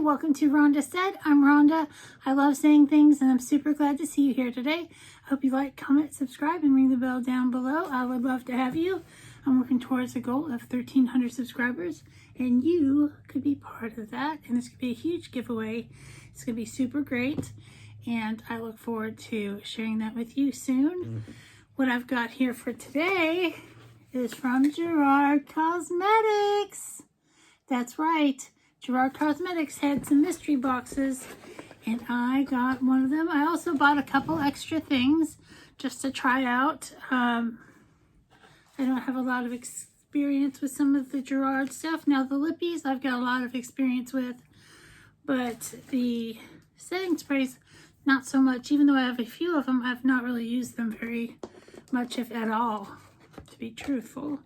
welcome to Rhonda Said. I'm Rhonda. I love saying things and I'm super glad to see you here today. I hope you like, comment, subscribe, and ring the bell down below. I would love to have you. I'm working towards a goal of 1,300 subscribers and you could be part of that. And this could be a huge giveaway. It's going to be super great and I look forward to sharing that with you soon. What I've got here for today is from Gerard Cosmetics. That's right. Gerard Cosmetics had some mystery boxes and I got one of them. I also bought a couple extra things just to try out. I don't have a lot of experience with some of the Gerard stuff. Now the lippies I've got a lot of experience with, but the setting sprays not so much. Even though I have a few of them, I've not really used them very much, if at all, to be truthful.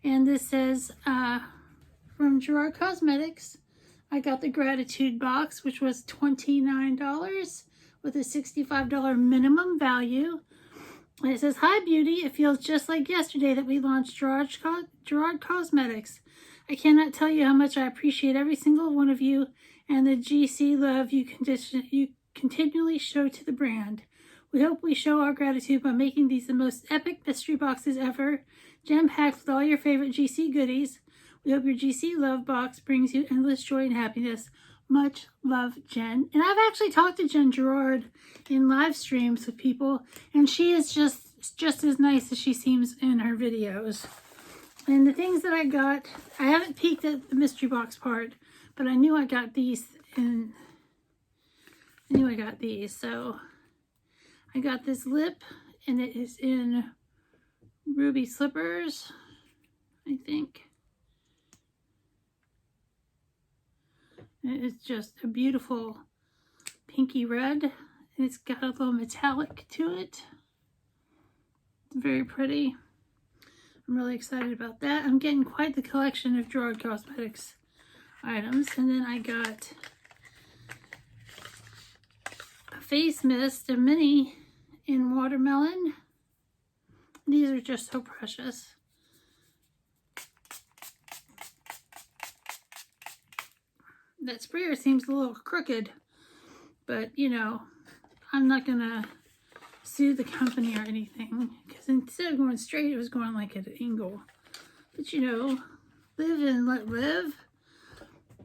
And this says from Gerard Cosmetics, I got the gratitude box, which was $29 with a $65 minimum value. And it says, "Hi Beauty, it feels just like yesterday that we launched Gerard Cosmetics. I cannot tell you how much I appreciate every single one of you and the GC love you continually show to the brand. We hope we show our gratitude by making these the most epic mystery boxes ever, jam-packed with all your favorite GC goodies. We hope your GC love box brings you endless joy and happiness. Much love, Jen." And I've actually talked to Jen Gerard in live streams with people, and she is just as nice as she seems in her videos. And the things that I got, I haven't peeked at the mystery box part, but I knew I got these, and So I got this lip, and it is in Ruby Slippers, I think. It's just a beautiful pinky red. It's got a little metallic to it. It's very pretty. I'm really excited about that. I'm getting quite the collection of Gerard Cosmetics items. And then I got a face mist, a mini in watermelon. These are just so precious. That sprayer seems a little crooked, but you know, I'm not gonna sue the company or anything, because instead of going straight, it was going like at an angle. But you know, live and let live.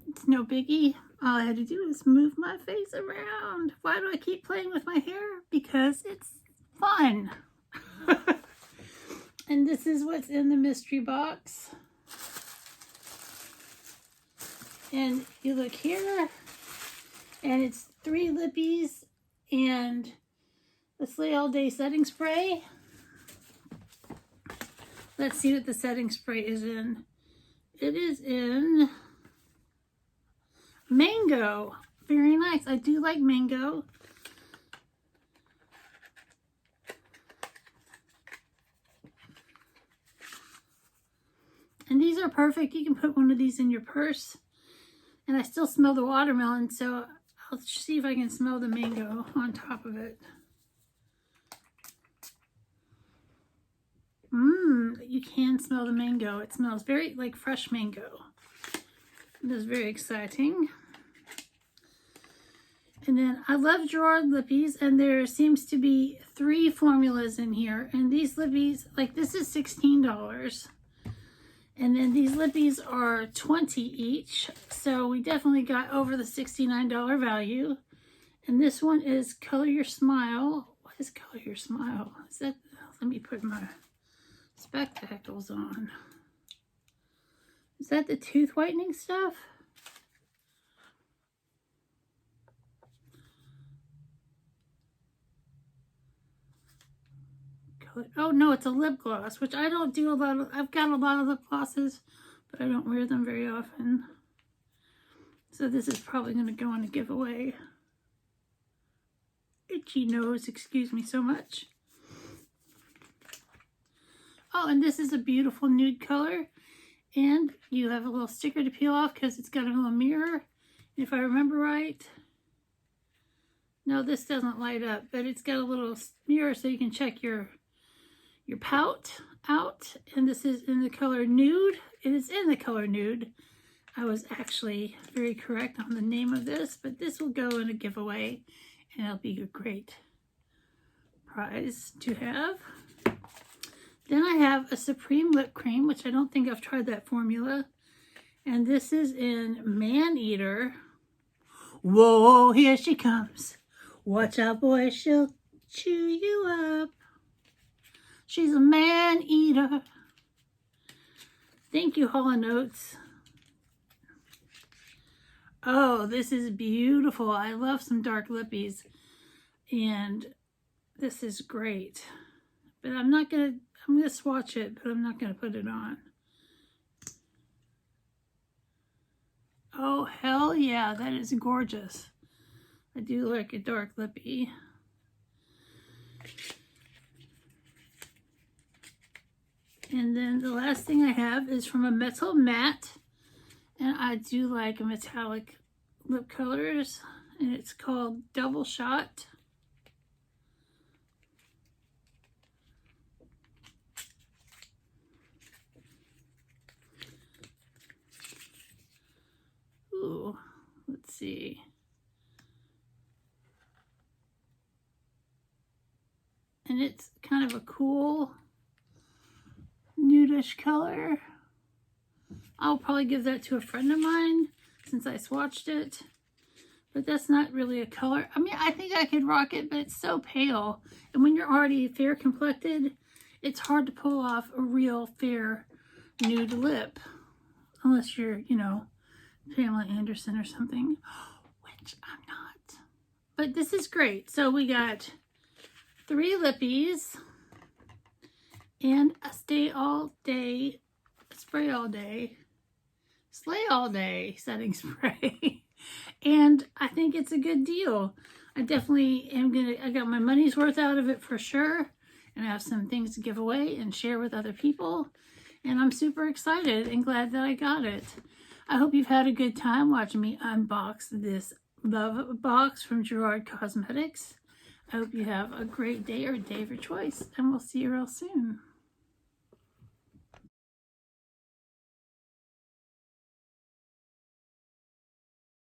It's no biggie. All I had to do is move my face around. Why do I keep playing with my hair? Because it's fun. And this is what's in the mystery box. And you look here, and it's 3 lippies and the Slay All Day setting spray. Let's see what the setting spray is in. It is in mango. Very nice. I do like mango. And these are perfect. You can put one of these in your purse. And I still smell the watermelon, so I'll see if I can smell the mango on top of it. You can smell the mango. It smells very like fresh mango. It is very exciting. And then I love Gerard lippies, and there seems to be 3 formulas in here. And these lippies, like this is $16. And then these lippies are $20 each. So we definitely got over the $69 value. And this one is Color Your Smile. What is Color Your Smile? Is that, let me put my spectacles on. Is that the tooth whitening stuff? Oh no, it's a lip gloss, which I don't do a lot of. I've got a lot of lip glosses, but I don't wear them very often. So this is probably going to go on a giveaway. Itchy nose, excuse me so much. Oh, and this is a beautiful nude color. And you have a little sticker to peel off because it's got a little mirror. If I remember right. No, this doesn't light up, but it's got a little mirror so you can check your pout out. And this is in the color nude. It is in the color nude. I was actually very correct on the name of this, but this will go in a giveaway and it'll be a great prize to have. Then I have a Supreme Lip Cream, which I don't think I've tried that formula. And this is in Man Eater. Whoa, here she comes. Watch out, boy, she'll chew you up. She's a man eater. Thank you, Hall & Oates. Oh, this is beautiful. I love some dark lippies. And this is great. But I'm going to swatch it, but I'm not going to put it on. Oh, hell yeah, that is gorgeous. I do like a dark lippy. And then the last thing I have is from a Metal Matte. And I do like metallic lip colors. And it's called Double Shot. Ooh, let's see. And it's kind of a cool nudish color. I'll probably give that to a friend of mine since I swatched it. But that's not really a color. I mean, I think I could rock it, but it's so pale. And when you're already fair complected, it's hard to pull off a real fair nude lip. Unless you're, you know, Pamela Anderson or something, which I'm not. But this is great. So we got 3 lippies and a stay all day, spray all day, slay all day setting spray. And I think it's a good deal. I definitely am I got my money's worth out of it for sure. And I have some things to give away and share with other people. And I'm super excited and glad that I got it. I hope you've had a good time watching me unbox this love box from Gerard Cosmetics. I hope you have a great day or day of your choice, and we'll see you real soon.